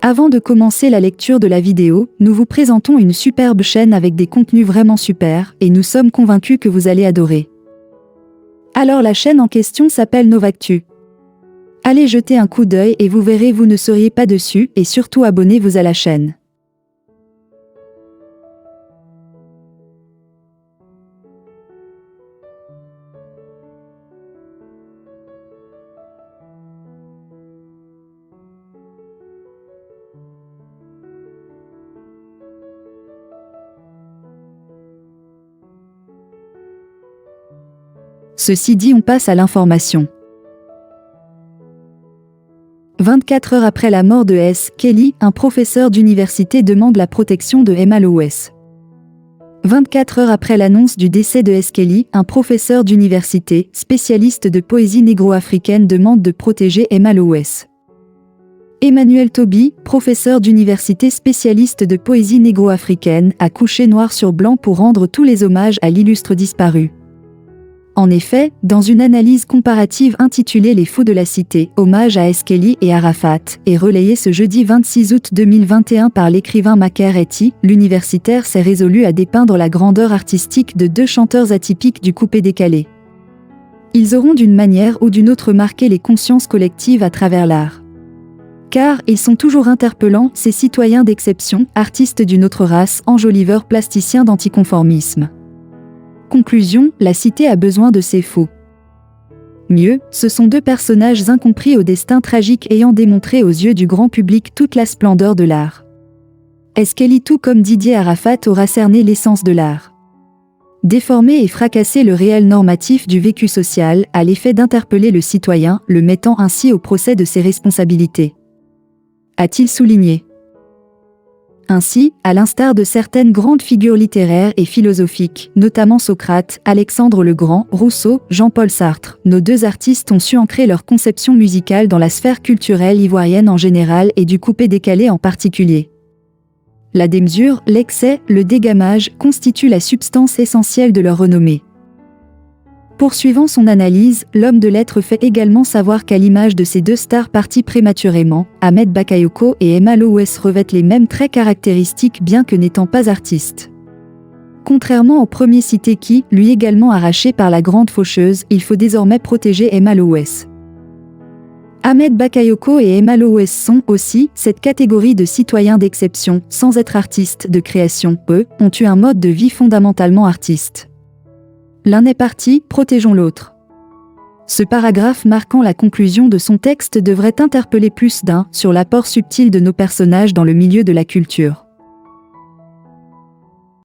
Avant de commencer la lecture de la vidéo, nous vous présentons une superbe chaîne avec des contenus vraiment super, et nous sommes convaincus que vous allez adorer. Alors la chaîne en question s'appelle Novactu. Allez jeter un coup d'œil et vous verrez, vous ne seriez pas dessus, et surtout abonnez-vous à la chaîne. Ceci dit, on passe à l'information. 24 heures après la mort de S. Kelly, un professeur d'université demande la protection de Emma Lewis. 24 heures après l'annonce du décès de S. Kelly, un professeur d'université, spécialiste de poésie négro-africaine, demande de protéger Emma Lewis. Emmanuel Toby, professeur d'université spécialiste de poésie négro-africaine, a couché noir sur blanc pour rendre tous les hommages à l'illustre disparu. En effet, dans une analyse comparative intitulée Les fous de la cité, hommage à S. Kelly et Arafat, et relayée ce jeudi 26 août 2021 par l'écrivain Maker Eti, l'universitaire s'est résolu à dépeindre la grandeur artistique de deux chanteurs atypiques du coupé-décalé. Ils auront d'une manière ou d'une autre marqué les consciences collectives à travers l'art. Car ils sont toujours interpellants, ces citoyens d'exception, artistes d'une autre race, enjoliveurs plasticiens d'anticonformisme. Conclusion, la cité a besoin de ses fous. Mieux, ce sont deux personnages incompris au destin tragique ayant démontré aux yeux du grand public toute la splendeur de l'art. S. Kelly, tout comme Didier Arafat, aura cerné l'essence de l'art. Déformer et fracasser le réel normatif du vécu social, à l'effet d'interpeller le citoyen, le mettant ainsi au procès de ses responsabilités. A-t-il souligné. Ainsi, à l'instar de certaines grandes figures littéraires et philosophiques, notamment Socrate, Alexandre le Grand, Rousseau, Jean-Paul Sartre, nos deux artistes ont su ancrer leur conception musicale dans la sphère culturelle ivoirienne en général et du coupé-décalé en particulier. La démesure, l'excès, le dégamage constituent la substance essentielle de leur renommée. Poursuivant son analyse, l'homme de lettres fait également savoir qu'à l'image de ces deux stars partis prématurément, Ahmed Bakayoko et Emma Lewis revêtent les mêmes traits caractéristiques bien que n'étant pas artistes. Contrairement au premier cité qui, lui également arraché par la grande faucheuse, il faut désormais protéger Emma Lewis. Ahmed Bakayoko et Emma Lewis sont aussi cette catégorie de citoyens d'exception, sans être artistes de création. Eux ont eu un mode de vie fondamentalement artiste. L'un est parti, protégeons l'autre. Ce paragraphe marquant la conclusion de son texte devrait interpeller plus d'un sur l'apport subtil de nos personnages dans le milieu de la culture.